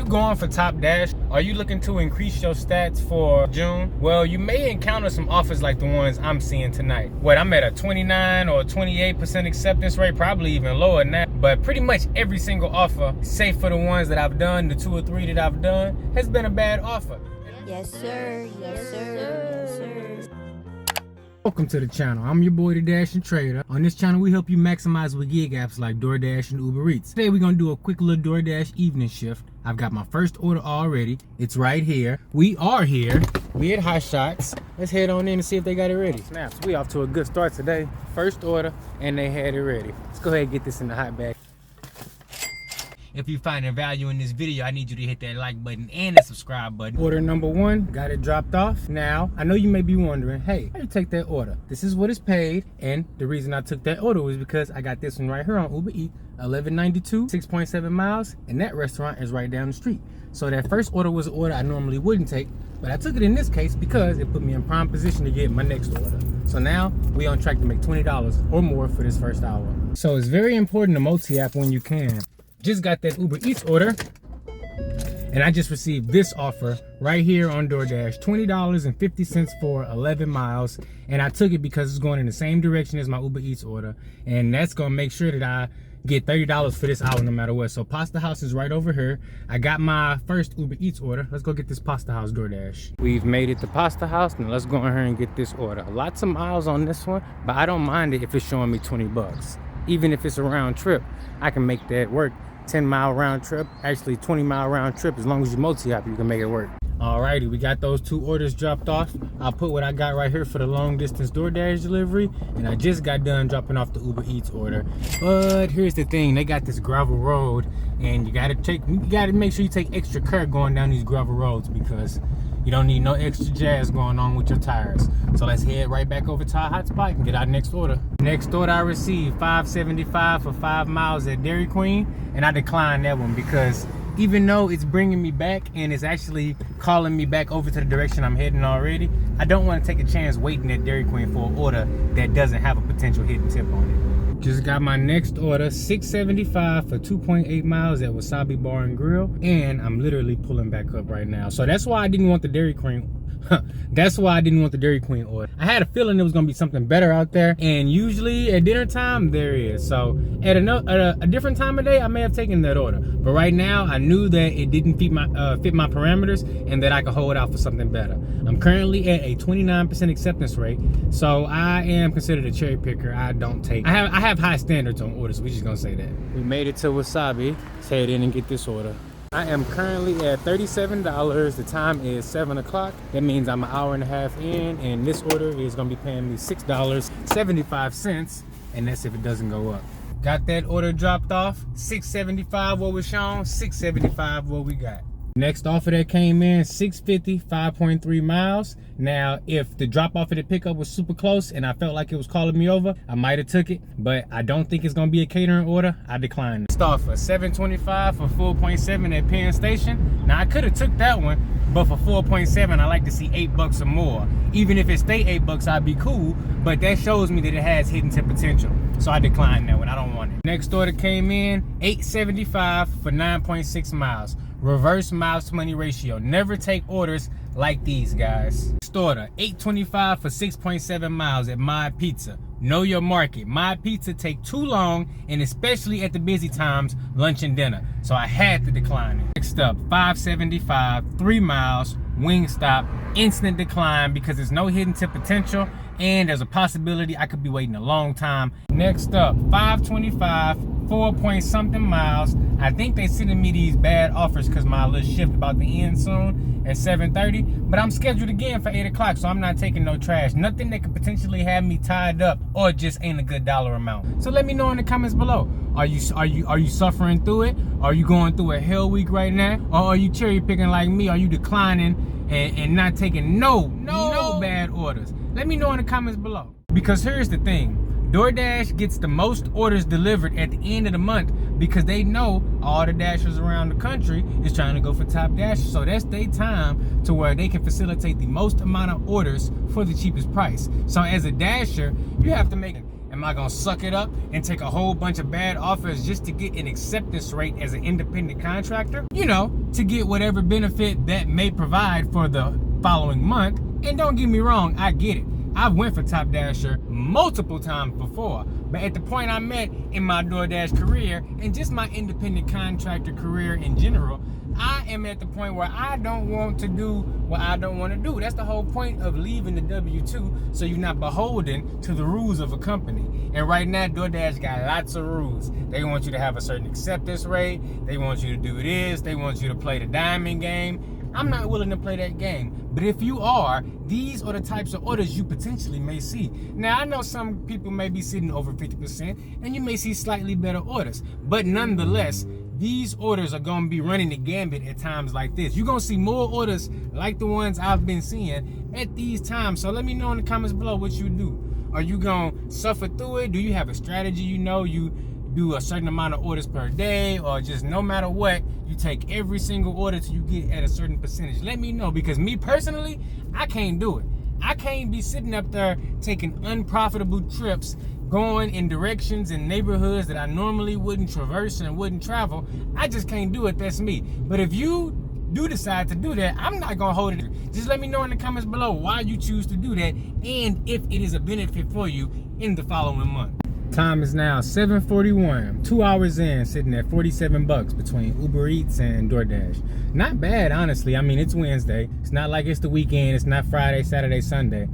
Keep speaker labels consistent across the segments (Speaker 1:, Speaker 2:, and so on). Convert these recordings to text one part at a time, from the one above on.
Speaker 1: going for Top Dash? Are you looking to increase your stats for June? Well, you may encounter some offers like the ones I'm seeing tonight. I'm at a 29 or 28% acceptance rate, probably even lower than that. But pretty much every single offer, save for the ones that I've done, the 2 or 3 that I've done, has been a bad offer.
Speaker 2: Yes, sir. Yes, sir. Yes, sir.
Speaker 1: Welcome to the channel. I'm your boy, the Dashing Trader. On this channel, we help you maximize with gig apps like Doordash and Uber Eats. Today, we're gonna do a quick little Doordash evening shift. I've got my first order already. It's right here. We are here. We at Hot Shots. Let's head on in and see if they got it ready. Snaps, we off to a good start today. First order, and they had it ready. Let's go ahead and get this in the hot bag. If you find value in this video, I need you to hit that like button and the subscribe button. Order number 1, got it dropped off. Now, I know you may be wondering, hey, how you take that order? This is what is paid, and the reason I took that order was because I got this one right here on Uber Eats, 1192, 6.7 miles, and that restaurant is right down the street. So that first order was an order I normally wouldn't take, but I took it in this case because it put me in prime position to get my next order. So now we on track to make $20 or more for this first hour. So it's very important to multi-app when you can. Just got that Uber Eats order, and I just received this offer right here on DoorDash, $20.50 for 11 miles, and I took it because it's going in the same direction as my Uber Eats order, and that's gonna make sure that I get $30 for this hour no matter what. So Pasta House is right over here. I got my first Uber Eats order. Let's go get this Pasta House DoorDash. We've made it to Pasta House, and let's go in here and get this order. Lots of miles on this one, but I don't mind it if it's showing me 20 bucks. Even if it's a round trip, I can make that work. 10-mile round trip, actually 20-mile round trip. As long as you multi-app, you can make it work. Alrighty, we got those 2 orders dropped off. I'll put what I got right here for the long distance DoorDash delivery, and I just got done dropping off the Uber Eats order. But here's the thing, they got this gravel road, and you gotta make sure you take extra care going down these gravel roads because you don't need no extra jazz going on with your tires. So let's head right back over to our hotspot and get our next order. Next order I received, $5.75 for 5 miles at Dairy Queen, and I declined that one because even though it's bringing me back and it's actually calling me back over to the direction I'm heading already, I don't want to take a chance waiting at Dairy Queen for an order that doesn't have a potential hidden tip on it. Just got my next order, $6.75 for 2.8 miles at Wasabi Bar and Grill, and I'm literally pulling back up right now. So that's why I didn't want the Dairy Queen. That's why I didn't want the Dairy Queen order. I had a feeling there was gonna be something better out there, and usually at dinner time there is. So at a different time of day, I may have taken that order. But right now, I knew that it didn't fit my parameters, and that I could hold out for something better. I'm currently at a 29% acceptance rate, so I am considered a cherry picker. I have high standards on orders. We're just gonna say that. We made it to Wasabi. Let's head in and get this order. I am currently at $37. The time is 7 o'clock. That means I'm an hour and a half in, and this order is gonna be paying me $6.75, and that's if it doesn't go up. Got that order dropped off. $6.75 what was shown, $6.75 what we got. Next offer that came in, $6.50, 5.3 miles. Now, if the drop off of the pickup was super close and I felt like it was calling me over, I might have took it, but I don't think it's gonna be a catering order. I declined. Next offer, $7.25 for 4.7 at Penn Station. Now, I could have took that one, but for 4.7, I like to see $8 or more. Even if it stay $8, I'd be cool, but that shows me that it has hidden tip potential. So I declined that one, I don't want it. Next order came in, $8.75 for 9.6 miles. Reverse miles to money ratio. Never take orders like these, guys. Next order, $8.25 for 6.7 miles at My Pizza. Know your market. My Pizza take too long, and especially at the busy times, lunch and dinner. So I had to decline it. Next up, $5.75, 3 miles, Wingstop. Instant decline because there's no hidden tip potential, and there's a possibility I could be waiting a long time. Next up, $5.25, 4-point-something miles. I think they sending me these bad offers because my little shift about to end soon at 7:30, but I'm scheduled again for 8 o'clock, so I'm not taking no trash. Nothing that could potentially have me tied up or just ain't a good dollar amount. So let me know in the comments below. Are you suffering through it? Are you going through a hell week right now? Or are you cherry picking like me? Are you declining and not taking no bad orders? Let me know in the comments below. Because here's the thing. DoorDash gets the most orders delivered at the end of the month because they know all the dashers around the country is trying to go for top dashers. So that's their time to where they can facilitate the most amount of orders for the cheapest price. So as a dasher, you have to make it. And Am I gonna suck it up and take a whole bunch of bad offers just to get an acceptance rate as an independent contractor? You know, to get whatever benefit that may provide for the following month. And don't get me wrong, I get it. I've went for Top Dasher multiple times before, but at the point I'm at in my DoorDash career and just my independent contractor career in general, I am at the point where I don't want to do what I don't want to do. That's the whole point of leaving the W-2, so you're not beholden to the rules of a company. And right now, DoorDash got lots of rules. They want you to have a certain acceptance rate. They want you to do this. They want you to play the diamond game. I'm not willing to play that game. But if you are, these are the types of orders you potentially may see. Now, I know some people may be sitting over 50%, and you may see slightly better orders. But nonetheless, these orders are going to be running the gambit at times like this. You're going to see more orders like the ones I've been seeing at these times. So let me know in the comments below what you do. Are you going to suffer through it? Do you have a strategy? You know, you do a certain amount of orders per day, or just no matter what, you take every single order till you get at a certain percentage. Let me know, because me personally, I can't do it. I can't be sitting up there taking unprofitable trips, going in directions and neighborhoods that I normally wouldn't traverse and wouldn't travel. I just can't do it. That's me. But if you do decide to do that, I'm not gonna hold it. Just let me know in the comments below why you choose to do that and if it is a benefit for you in the following month. Time is now 7:41. 2 hours in, sitting at $47 between Uber Eats and DoorDash. Not bad, honestly. I mean, it's Wednesday. It's not like it's the weekend. It's not Friday, Saturday, Sunday.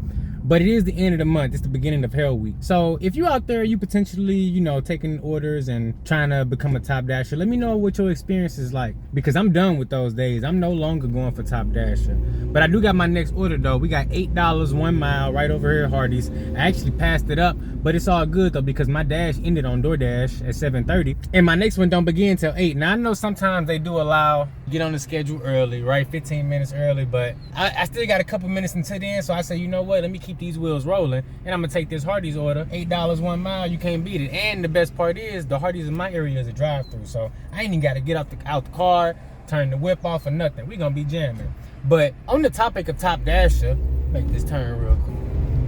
Speaker 1: But it is the end of the month. It's the beginning of Hell Week. So if you out there, you potentially, you know, taking orders and trying to become a Top Dasher, let me know what your experience is like, because I'm done with those days. I'm no longer going for Top Dasher. But I do got my next order though. We got $8 1 mile right over here at Hardee's. I actually passed it up, but it's all good though, because my dash ended on DoorDash at 7:30 and my next one don't begin till 8. Now I know sometimes they do allow get on the schedule early, right? 15 minutes early, but I still got a couple minutes until then, so I say, you know what, let me keep these wheels rolling and I'm gonna take this Hardee's order. $8 1 mile, you can't beat it. And the best part is the Hardee's in my area is a drive-through, so I ain't even gotta get out the car, turn the whip off or nothing. We gonna be jamming. But on the topic of Top Dasher, make this turn real quick.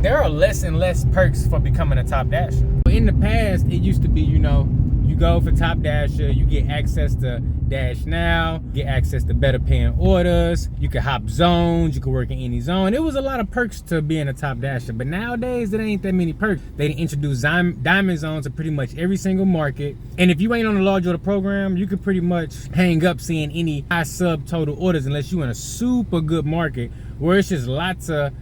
Speaker 1: There are less and less perks for becoming a Top Dasher. In the past, it used to be, you know, you go for Top Dasher, you get access to Dash Now, get access to better paying orders, you can hop zones, you can work in any zone. It was a lot of perks to being a Top Dasher, but nowadays it ain't that many perks. They introduced diamond zones to pretty much every single market, and if you ain't on the large order program, you could pretty much hang up seeing any high subtotal orders unless you in a super good market where it's just lots of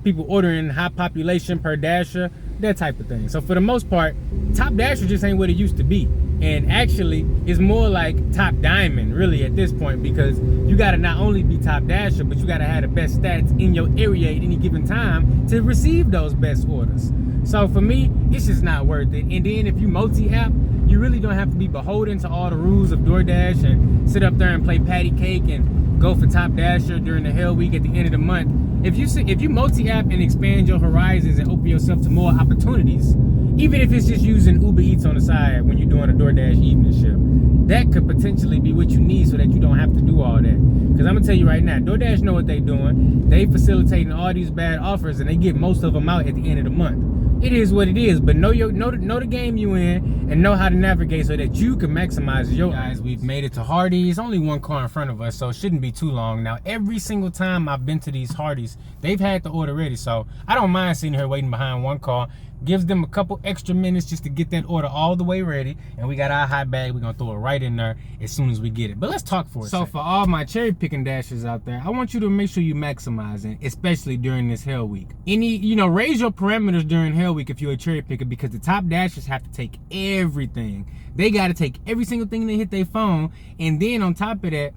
Speaker 1: people ordering, high population per dasher, that type of thing. So for the most part, Top Dasher just ain't what it used to be. And actually, it's more like Top Diamond, really, at this point, because you gotta not only be Top Dasher, but you gotta have the best stats in your area at any given time to receive those best orders. So for me, it's just not worth it. And then if you multi-app, you really don't have to be beholden to all the rules of DoorDash and sit up there and play patty cake and go for Top Dasher during the Hell Week at the end of the month. If you multi-app and expand your horizons and open yourself to more opportunities, even if it's just using Uber Eats on the side when you're doing a DoorDash evening shift, that could potentially be what you need so that you don't have to do all that. Because I'm gonna tell you right now, DoorDash know what they're doing. They facilitating all these bad offers and they get most of them out at the end of the month. It is what it is, but know the game you in and know how to navigate so that you can maximize your. Guys, we've made it to Hardee's. Only one car in front of us, so it shouldn't be too long. Now, every single time I've been to these Hardee's, they've had the order ready, so I don't mind sitting here waiting behind one car. Gives them a couple extra minutes just to get that order all the way ready, and we got our hot bag. We're gonna throw it right in there as soon as we get it. But let's talk for a second. So for all my cherry picking dashers out there, I want you to make sure you maximizing, especially during this Hell Week. Raise your parameters during Hell Week if you're a cherry picker, because the top dashers have to take everything. They got to take every single thing they hit their phone, and then on top of that,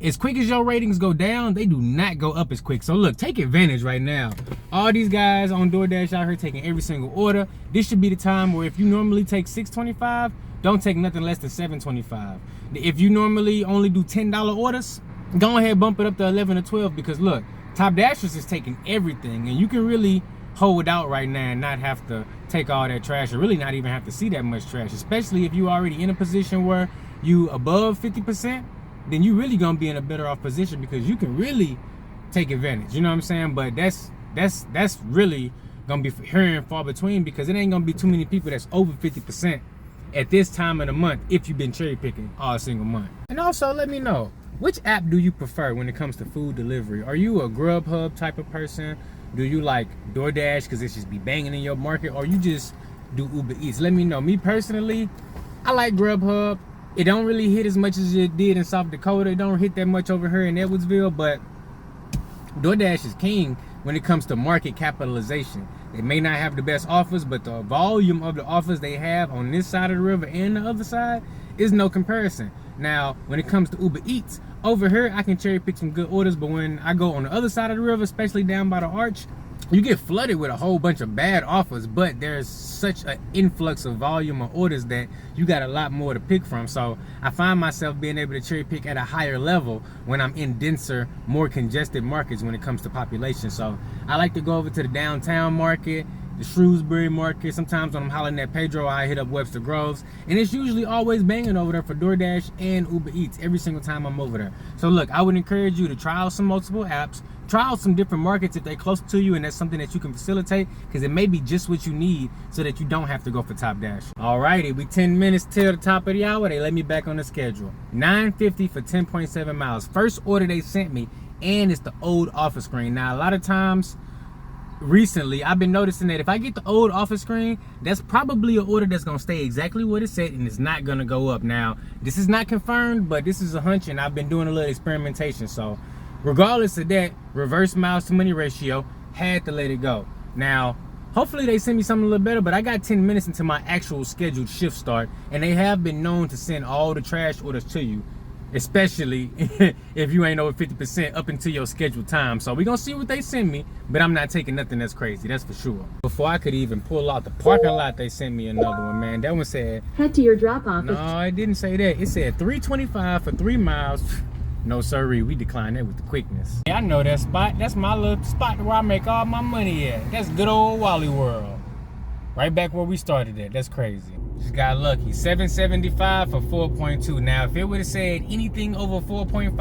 Speaker 1: as quick as your ratings go down, they do not go up as quick. So look, take advantage right now. All these guys on DoorDash out here taking every single order. This should be the time where if you normally take $6.25, don't take nothing less than $7.25. If you normally only do $10 orders, go ahead and bump it up to 11 or 12, because look, Top Dashers is taking everything, and you can really hold out right now and not have to take all that trash, or really not even have to see that much trash, especially if you already in a position where you above 50%. Then you really gonna be in a better off position, because you can really take advantage. You know what I'm saying? But that's really gonna be here and far between, because it ain't gonna be too many people that's over 50% at this time of the month if you've been cherry picking all single month. And also let me know, which app do you prefer when it comes to food delivery? Are you a Grubhub type of person? Do you like DoorDash because it just be banging in your market? Or you just do Uber Eats? Let me know. Me personally, I like Grubhub. It don't really hit as much as it did in South Dakota. It don't hit that much over here in Edwardsville, but DoorDash is king when it comes to market capitalization. They may not have the best offers, but the volume of the offers they have on this side of the river and the other side is no comparison. Now, when it comes to Uber Eats, over here, I can cherry pick some good orders, but when I go on the other side of the river, especially down by the arch, you get flooded with a whole bunch of bad offers, but there's such an influx of volume of orders that you got a lot more to pick from. So I find myself being able to cherry pick at a higher level when I'm in denser, more congested markets when it comes to population. So I like to go over to the downtown market, the Shrewsbury market. Sometimes when I'm hollering at Pedro, I hit up Webster Groves, and it's usually always banging over there for DoorDash and Uber Eats every single time I'm over there. So look, I would encourage you to try out some multiple apps, try out some different markets if they're close to you and that's something that you can facilitate, because it may be just what you need so that you don't have to go for Top Dash. Alrighty, we 10 minutes till the top of the hour. They let me back on the schedule. $9.50 for 10.7 miles. First order they sent me, and it's the old offer screen. Now, a lot of times recently, I've been noticing that if I get the old offer screen, that's probably an order that's gonna stay exactly what it said and it's not gonna go up. Now, this is not confirmed, but this is a hunch, and I've been doing a little experimentation. So regardless of that, reverse miles to money ratio, had to let it go. Now, hopefully they send me something a little better, but I got 10 minutes until my actual scheduled shift start, and they have been known to send all the trash orders to you, especially if you ain't over 50% up until your scheduled time. So we're gonna see what they send me, but I'm not taking nothing that's crazy, that's for sure. Before I could even pull out the parking lot, they sent me another one, man. That one said,
Speaker 3: head to your drop off.
Speaker 1: no, it didn't say that. It said $3.25 for 3 miles. No sirree, we declined that with the quickness. Yeah, I know that spot. That's my little spot where I make all my money at. That's good old Wally World. Right back where we started at. That's crazy. Just got lucky. $7.75 for 4.2. Now, if it would have said anything over 4.5,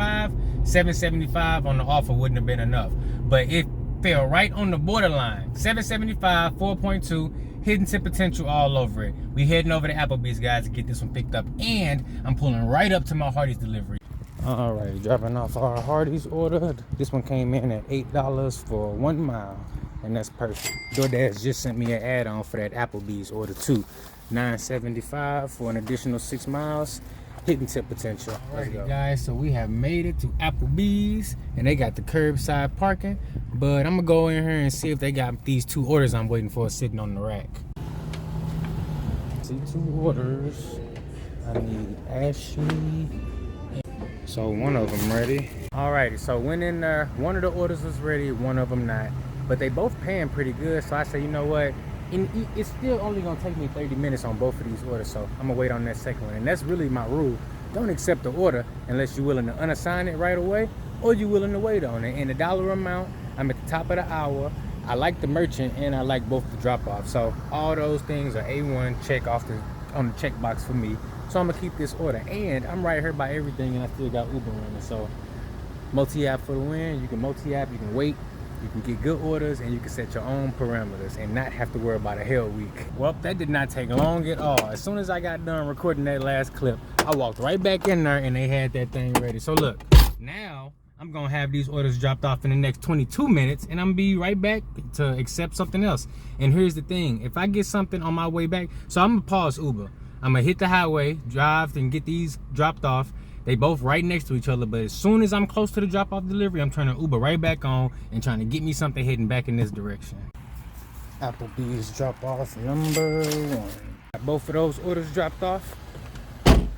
Speaker 1: $7.75 on the offer wouldn't have been enough. But it fell right on the borderline. $7.75, 4.2, hidden tip potential all over it. We heading over to Applebee's, guys, to get this one picked up. And I'm pulling right up to my Hardee's delivery. All right, dropping off our Hardee's order. This one came in at $8 for 1 mile, and that's perfect. DoorDash just sent me an add-on for that Applebee's order too. $9.75 for an additional 6 miles. Hidden tip potential. Alright, guys, so we have made it to Applebee's, and they got the curbside parking. But I'm gonna go in here and see if they got these 2 orders I'm waiting for sitting on the rack. See 2 orders. I need Ashley. So one of them ready. Alrighty, so went in there. One of the orders was ready, one of them not. But they both paying pretty good, so I say, you know what? It's still only gonna take me 30 minutes on both of these orders, so I'm gonna wait on that second one. And that's really my rule. Don't accept the order unless you're willing to unassign it right away, or you're willing to wait on it. And the dollar amount, I'm at the top of the hour. I like the merchant, and I like both the drop-off. So all those things are A1, check off on the checkbox for me. So I'm gonna keep this order, and I'm right here by everything, and I still got Uber running. So multi-app for the win. You can multi-app, you can wait, you can get good orders, and you can set your own parameters and not have to worry about a hell week. Well, that did not take long at all. As soon as I got done recording that last clip, I walked right back in there and they had that thing ready. So look, now I'm gonna have these orders dropped off in the next 22 minutes, and I'm gonna be right back to accept something else. And here's the thing, if I get something on my way back, so I'm gonna pause Uber. I'm gonna hit the highway, drive, and get these dropped off. They both right next to each other, but as soon as I'm close to the drop-off delivery, I'm turning Uber right back on and trying to get me something heading back in this direction. Applebee's drop-off number 1. Got both of those orders dropped off.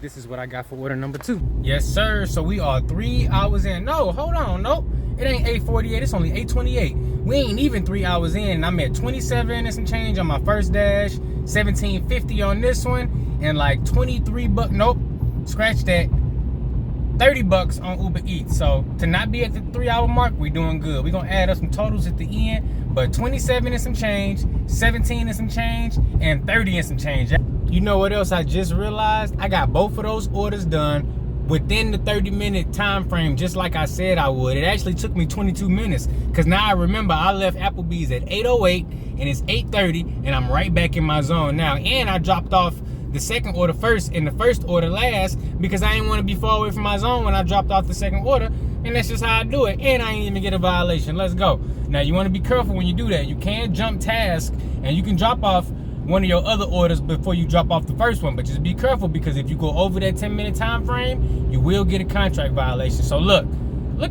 Speaker 1: This is what I got for order number 2. Yes, sir. So we are 3 hours in. No, hold on. Nope. It ain't 8:48. It's only 8:28. We ain't even 3 hours in, and I'm at 27 and some change on my first dash, 17.50 on this one, and like 23 bucks. Nope. Scratch that. 30 bucks on Uber Eats. So to not be at the 3 hour mark, we doing good. We're gonna add up some totals at the end, but 27 and some change, 17 and some change, and 30 and some change. You know what else I just realized? I got both of those orders done within the 30-minute time frame, just like I said I would. It actually took me 22 minutes because now I remember I left Applebee's at 8:08 and it's 8:30 and I'm right back in my zone now. And I dropped off the second order first and the first order last because I didn't want to be far away from my zone when I dropped off the second order, and that's just how I do it. And I ain't even get a violation. Let's go. Now you want to be careful when you do that. You can't jump task, and you can drop off one of your other orders before you drop off the first one, but just be careful because if you go over that 10-minute time frame, you will get a contract violation. So look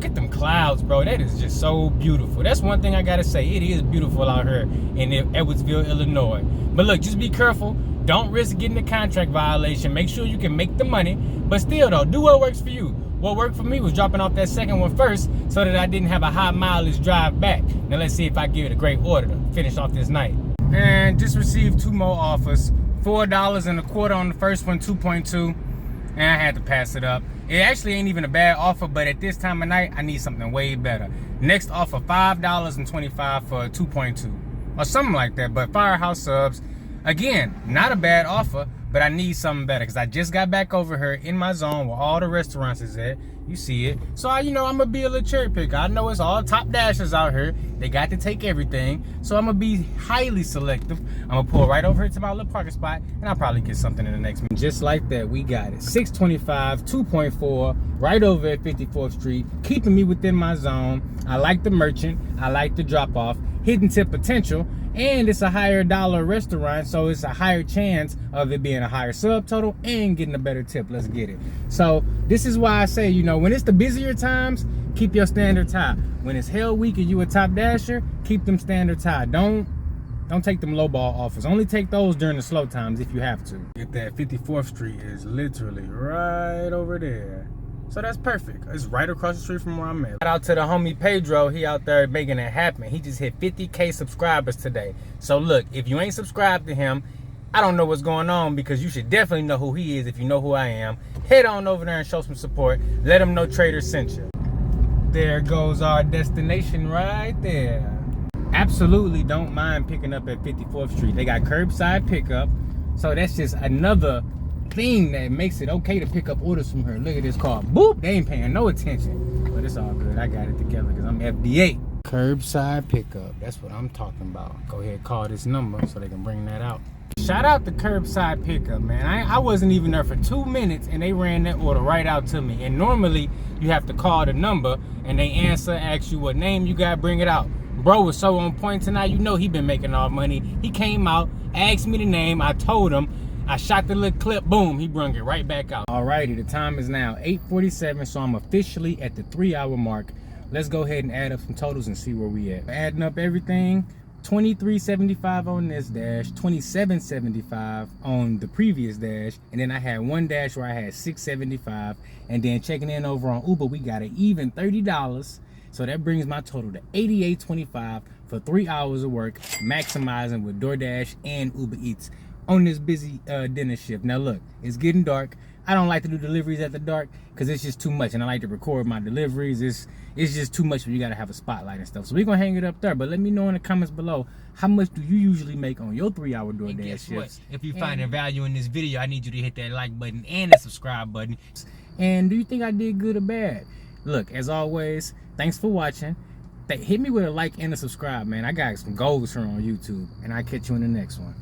Speaker 1: at them clouds, bro. That is just so beautiful. That's one thing I gotta say. It is beautiful out here in Edwardsville, Illinois. But look, just be careful. Don't risk getting a contract violation. Make sure you can make the money, but still though, do what works for you. What worked for me was dropping off that second one first so that I didn't have a high mileage drive back. Now let's see if I give it a great order to finish off this night. And just received 2 more offers. $4.25 on the first one, 2.2, and I had to pass it up. It actually ain't even a bad offer, but at this time of night, I need something way better. Next offer, $5.25 for 2.2 or something like that. But Firehouse Subs, again, not a bad offer, but I need something better because I just got back over here in my zone where all the restaurants is at. You see it. So, I'm going to be a little cherry picker. I know it's all top dashers out here. They got to take everything. So, I'm going to be highly selective. I'm going to pull right over here to my little parking spot, and I'll probably get something in the next minute. Just like that, we got it. 625, 2.4, right over at 54th Street, keeping me within my zone. I like the merchant. I like the drop-off. Hidden tip potential. And it's a higher dollar restaurant, so it's a higher chance of it being a higher subtotal and getting a better tip. Let's get it. So this is why I say, when it's the busier times, keep your standards high. When it's hell week and you a top dasher, keep them standards high. Don't take them lowball offers. Only take those during the slow times if you have to. If that 54th Street is literally right over there. So that's perfect. It's right across the street from where I'm at. Shout out to the homie Pedro. He out there making it happen. He just hit 50K subscribers today. So look, if you ain't subscribed to him, I don't know what's going on because you should definitely know who he is if you know who I am. Head on over there and show some support. Let him know Trader sent you. There goes our destination right there. Absolutely don't mind picking up at 54th Street. They got curbside pickup. So that's just another thing that makes it okay to pick up orders from her. Look at this car. Boop! They ain't paying no attention. But it's all good. I got it together because I'm FDA. Curbside pickup. That's what I'm talking about. Go ahead, call this number so they can bring that out. Shout out to curbside pickup, man. I wasn't even there for 2 minutes and they ran that order right out to me. And normally you have to call the number and they answer, ask you what name you got, bring it out. Bro was so on point tonight. He been making all money. He came out, asked me the name. I told him. I shot the little clip, boom, he brung it right back out. Alrighty, the time is now 8:47, so I'm officially at the 3-hour mark. Let's go ahead and add up some totals and see where we at. Adding up everything, $23.75 on this dash, $27.75 on the previous dash, and then I had one dash where I had $6.75, and then checking in over on Uber, we got an even $30. So that brings my total to $88.25 for 3 hours of work, maximizing with Doordash and Uber Eats on this busy dinner shift. Now look, it's getting dark. I don't like to do deliveries at the dark because it's just too much, and I like to record my deliveries. It's just too much when you gotta have a spotlight and stuff. So we're gonna hang it up there, but let me know in the comments below, how much do you usually make on your 3-hour Doordash shifts? If you're finding value in this video, I need you to hit that like button and the subscribe button. And do you think I did good or bad? Look, as always, thanks for watching. Hit me with a like and a subscribe, man. I got some goals here on YouTube, and I'll catch you in the next one.